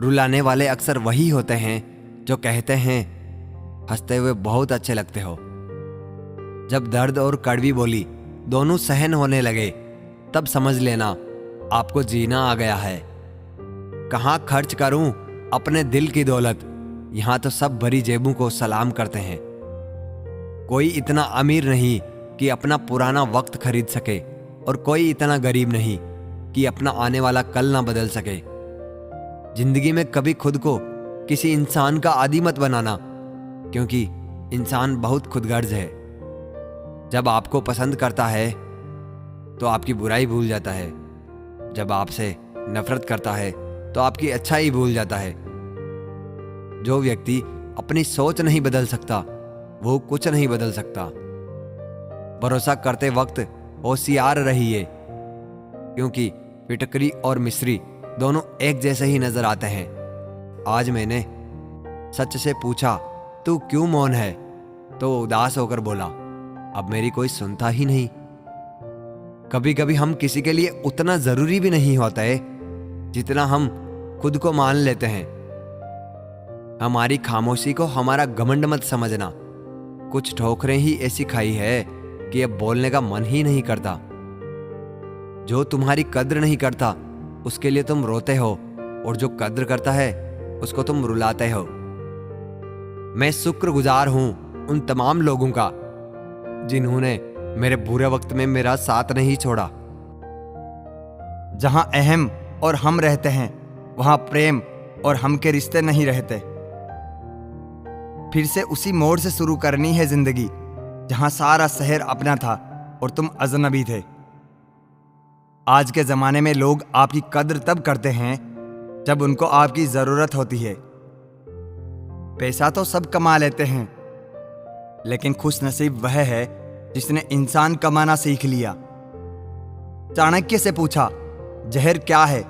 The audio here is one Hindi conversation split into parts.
रुलाने वाले अक्सर वही होते हैं जो कहते हैं हंसते हुए बहुत अच्छे लगते हो। जब दर्द और कड़वी बोली दोनों सहन होने लगे तब समझ लेना आपको जीना आ गया है। कहाँ खर्च करूं अपने दिल की दौलत, यहां तो सब भरी जेबों को सलाम करते हैं। कोई इतना अमीर नहीं कि अपना पुराना वक्त खरीद सके और कोई इतना गरीब नहीं कि अपना आने वाला कल ना बदल सके। जिंदगी में कभी खुद को किसी इंसान का आदी मत बनाना, क्योंकि इंसान बहुत खुदगर्ज है। जब आपको पसंद करता है तो आपकी बुराई भूल जाता है, जब आपसे नफरत करता है तो आपकी अच्छाई भूल जाता है। जो व्यक्ति अपनी सोच नहीं बदल सकता वो कुछ नहीं बदल सकता। भरोसा करते वक्त होशियार रहिए, क्योंकि फिटकरी और मिस्री दोनों एक जैसे ही नजर आते हैं। आज मैंने सच से पूछा तू क्यों मौन है, तो वो उदास होकर बोला अब मेरी कोई सुनता ही नहीं। कभी कभी हम किसी के लिए उतना जरूरी भी नहीं होता है जितना हम खुद को मान लेते हैं। हमारी खामोशी को हमारा घमंड मत समझना। कुछ ठोकरें ही ऐसी खाई है कि अब बोलने का मन ही नहीं करता। जो तुम्हारी कद्र नहीं करता उसके लिए तुम रोते हो, और जो कद्र करता है उसको तुम रुलाते हो। मैं शुक्रगुजार हूं उन तमाम लोगों का जिन्होंने मेरे बुरे वक्त में मेरा साथ नहीं छोड़ा। जहां अहम और हम रहते हैं वहां प्रेम और हम के रिश्ते नहीं रहते। फिर से उसी मोड़ से शुरू करनी है जिंदगी जहां सारा शहर अपना था और तुम अजनबी थे। आज के जमाने में लोग आपकी कद्र तब करते हैं जब उनको आपकी जरूरत होती है। पैसा तो सब कमा लेते हैं, लेकिन खुश नसीब वह है जिसने इंसान कमाना सीख लिया। चाणक्य से पूछा जहर क्या है?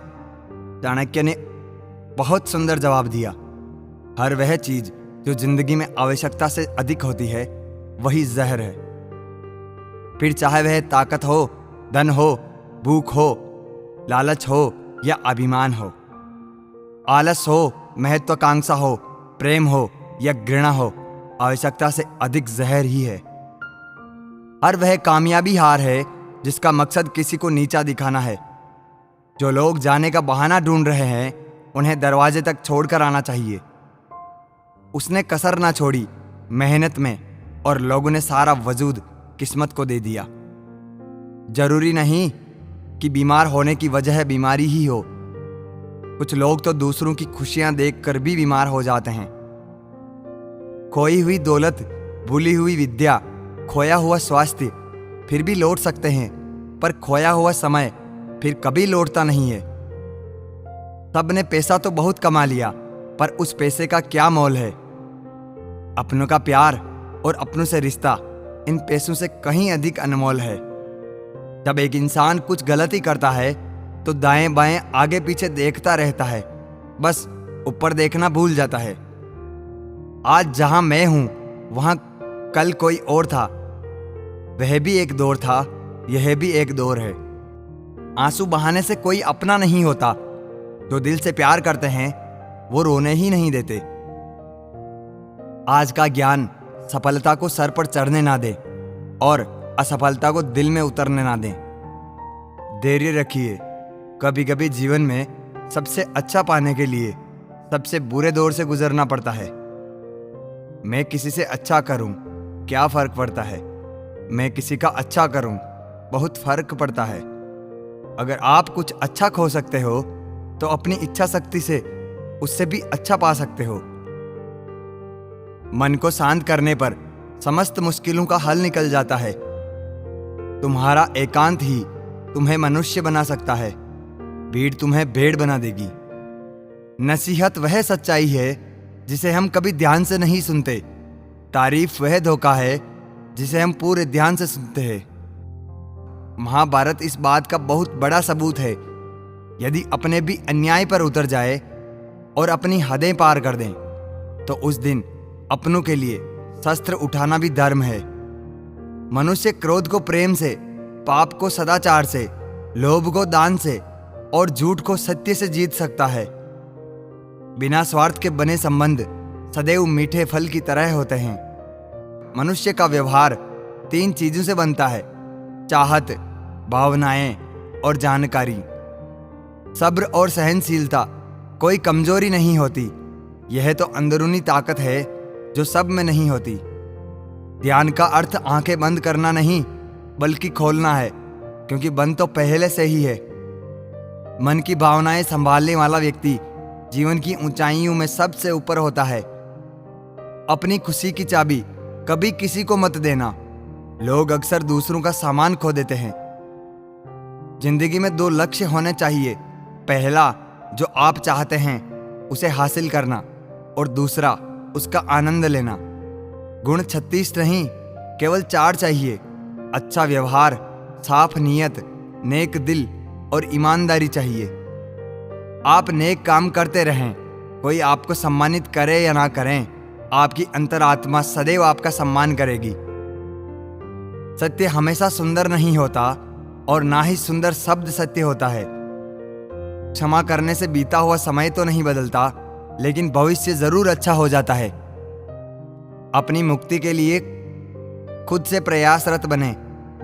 चाणक्य ने बहुत सुंदर जवाब दिया, हर वह चीज जो जिंदगी में आवश्यकता से अधिक होती है वही जहर है। फिर चाहे वह ताकत हो, धन हो, भूख हो, लालच हो या अभिमान हो, आलस हो, महत्वाकांक्षा हो, प्रेम हो या घृणा हो, आवश्यकता से अधिक जहर ही है। हर वह कामयाबी हार है जिसका मकसद किसी को नीचा दिखाना है। जो लोग जाने का बहाना ढूंढ रहे हैं उन्हें दरवाजे तक छोड़कर आना चाहिए। उसने कसर ना छोड़ी मेहनत में, और लोगों ने सारा वजूद किस्मत को दे दिया। जरूरी नहीं कि बीमार होने की वजह बीमारी ही हो। कुछ लोग तो दूसरों की खुशियां देखकर भी बीमार हो जाते हैं। खोई हुई दौलत, भूली हुई विद्या, खोया हुआ स्वास्थ्य फिर भी लौट सकते हैं, पर खोया हुआ समय फिर कभी लौटता नहीं है। सबने पैसा तो बहुत कमा लिया, पर उस पैसे का क्या मोल है? अपनों का प्यार और अपनों से रिश्ता इन पैसों से कहीं अधिक अनमोल है। जब एक इंसान कुछ गलती करता है तो दाएं बाएं आगे पीछे देखता रहता है, बस ऊपर देखना भूल जाता है। आज जहां मैं हूं वहां कल कोई और था। वह भी एक दौर था, यह भी एक दौर है। आंसू बहाने से कोई अपना नहीं होता। जो दिल से प्यार करते हैं वो रोने ही नहीं देते। आज का ज्ञान सफलता को सर पर चढ़ने ना दे और असफलता को दिल में उतरने ना दें। धैर्य रखिए। कभी कभी जीवन में सबसे अच्छा पाने के लिए सबसे बुरे दौर से गुजरना पड़ता है। मैं किसी से अच्छा करूं, क्या फर्क पड़ता है? मैं किसी का अच्छा करूं, बहुत फर्क पड़ता है। अगर आप कुछ अच्छा खो सकते हो तो अपनी इच्छा शक्ति से उससे भी अच्छा पा सकते हो। मन को शांत करने पर समस्त मुश्किलों का हल निकल जाता है। तुम्हारा एकांत ही तुम्हें मनुष्य बना सकता है, भीड़ तुम्हें भेड़ बना देगी। नसीहत वह सच्चाई है जिसे हम कभी ध्यान से नहीं सुनते। तारीफ वह धोखा है जिसे हम पूरे ध्यान से सुनते हैं। महाभारत इस बात का बहुत बड़ा सबूत है। यदि अपने भी अन्याय पर उतर जाए और अपनी हदें पार कर दें तो उस दिन अपनों के लिए शस्त्र उठाना भी धर्म है। मनुष्य क्रोध को प्रेम से, पाप को सदाचार से, लोभ को दान से और झूठ को सत्य से जीत सकता है। बिना स्वार्थ के बने संबंध सदैव मीठे फल की तरह होते हैं। मनुष्य का व्यवहार 3 चीजों से बनता है: चाहत, भावनाएं और जानकारी। सब्र और सहनशीलता कोई कमजोरी नहीं होती, यह तो अंदरूनी ताकत है जो सब में नहीं होती। ध्यान का अर्थ आंखें बंद करना नहीं बल्कि खोलना है, क्योंकि बंद तो पहले से ही है। मन की भावनाएं संभालने वाला व्यक्ति जीवन की ऊंचाइयों में सबसे ऊपर होता है। अपनी खुशी की चाबी कभी किसी को मत देना। लोग अक्सर दूसरों का सामान खो देते हैं। जिंदगी में 2 लक्ष्य होने चाहिए। पहला, जो आप चाहते हैं उसे हासिल करना, और दूसरा, उसका आनंद लेना। गुण 36 नहीं, केवल 4 चाहिए: अच्छा व्यवहार, साफ नीयत, नेक दिल और ईमानदारी चाहिए। आप नेक काम करते रहें, कोई आपको सम्मानित करे या ना करें, आपकी अंतरात्मा सदैव आपका सम्मान करेगी। सत्य हमेशा सुंदर नहीं होता और ना ही सुंदर शब्द सत्य होता है। क्षमा करने से बीता हुआ समय तो नहीं बदलता, लेकिन भविष्य जरूर अच्छा हो जाता है। अपनी मुक्ति के लिए खुद से प्रयासरत बने,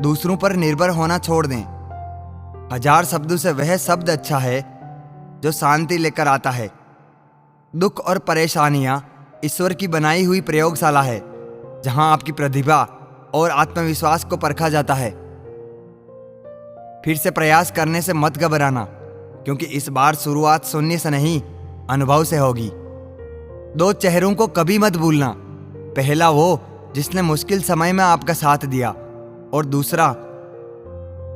दूसरों पर निर्भर होना छोड़ दें। 1000 शब्दों से वह शब्द अच्छा है जो शांति लेकर आता है। दुख और परेशानियां ईश्वर की बनाई हुई प्रयोगशाला है, जहां आपकी प्रतिभा और आत्मविश्वास को परखा जाता है। फिर से प्रयास करने से मत घबराना, क्योंकि इस बार शुरुआत शून्य से नहीं, अनुभव से होगी। 2 चेहरों को कभी मत भूलना। पहला वो जिसने मुश्किल समय में आपका साथ दिया, और दूसरा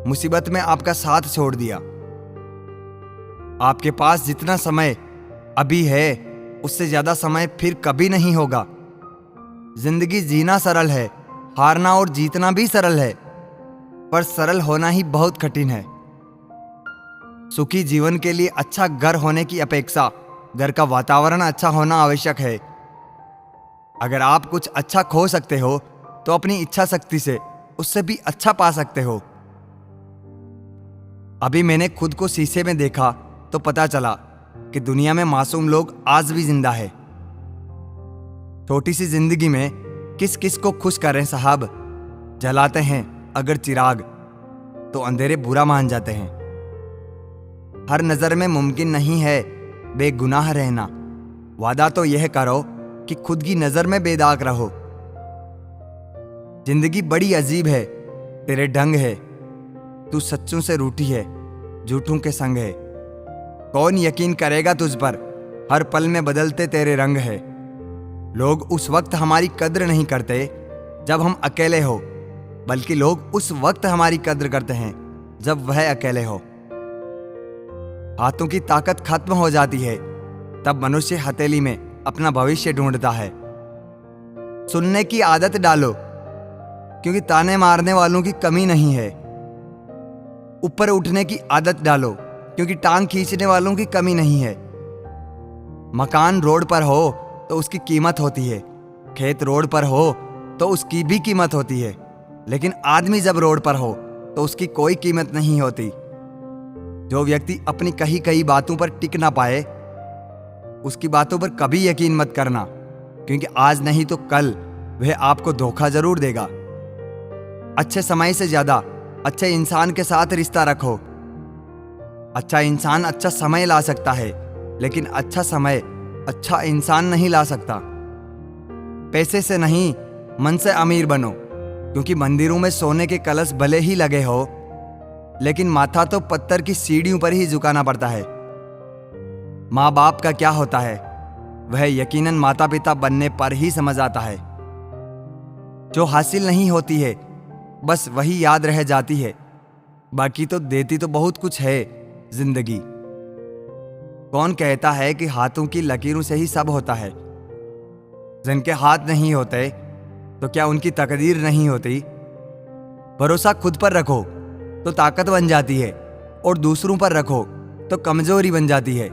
मुसीबत में आपका साथ छोड़ दिया। आपके पास जितना समय अभी है, उससे ज्यादा समय फिर कभी नहीं होगा। जिंदगी जीना सरल है, हारना और जीतना भी सरल है, पर सरल होना ही बहुत कठिन है। सुखी जीवन के लिए अच्छा घर होने की अपेक्षा घर का वातावरण अच्छा होना आवश्यक है। अगर आप कुछ अच्छा खो सकते हो, तो अपनी इच्छा शक्ति से उससे भी अच्छा पा सकते हो। अभी मैंने खुद को शीशे में देखा तो पता चला कि दुनिया में मासूम लोग आज भी जिंदा है। छोटी सी जिंदगी में किस किस को खुश करें साहब। जलाते हैं अगर चिराग, तो अंधेरे बुरा मान जाते हैं। हर नजर में मुमकिन नहीं है बेगुनाह रहना। वादा तो यह करो कि खुद की नजर में बेदाग रहो। जिंदगी बड़ी अजीब है, तेरे ढंग है। तू सच्चों से रूठी है, झूठों के संग है। कौन यकीन करेगा तुझ पर, हर पल में बदलते तेरे रंग है। लोग उस वक्त हमारी कद्र नहीं करते जब हम अकेले हो, बल्कि लोग उस वक्त हमारी कद्र करते हैं जब वह अकेले हो। हाथों की ताकत खत्म हो जाती है, तब मनुष्य हथेली में अपना भविष्य ढूंढता है। सुनने की आदत डालो, क्योंकि ताने मारने वालों की कमी नहीं है। ऊपर उठने की आदत डालो, क्योंकि टांग खींचने वालों की कमी नहीं है। मकान रोड पर हो तो उसकी कीमत होती है, खेत रोड पर हो तो उसकी भी कीमत होती है, लेकिन आदमी जब रोड पर हो तो उसकी कोई कीमत नहीं होती। जो व्यक्ति अपनी कही कही बातों पर टिक ना पाए, उसकी बातों पर कभी यकीन मत करना, क्योंकि आज नहीं तो कल वह आपको धोखा जरूर देगा। अच्छे समय से ज्यादा अच्छे इंसान के साथ रिश्ता रखो। अच्छा इंसान अच्छा समय ला सकता है, लेकिन अच्छा समय अच्छा इंसान नहीं ला सकता। पैसे से नहीं, मन से अमीर बनो, क्योंकि मंदिरों में सोने के कलश भले ही लगे हो, लेकिन माथा तो पत्थर की सीढ़ियों पर ही झुकाना पड़ता है। माँ बाप का क्या होता है, वह यकीनन माता पिता बनने पर ही समझ आता है। जो हासिल नहीं होती है, बस वही याद रह जाती है। बाकी तो देती तो बहुत कुछ है जिंदगी। कौन कहता है कि हाथों की लकीरों से ही सब होता है? जिनके हाथ नहीं होते, तो क्या उनकी तकदीर नहीं होती? भरोसा खुद पर रखो तो ताकत बन जाती है, और दूसरों पर रखो तो कमजोरी बन जाती है।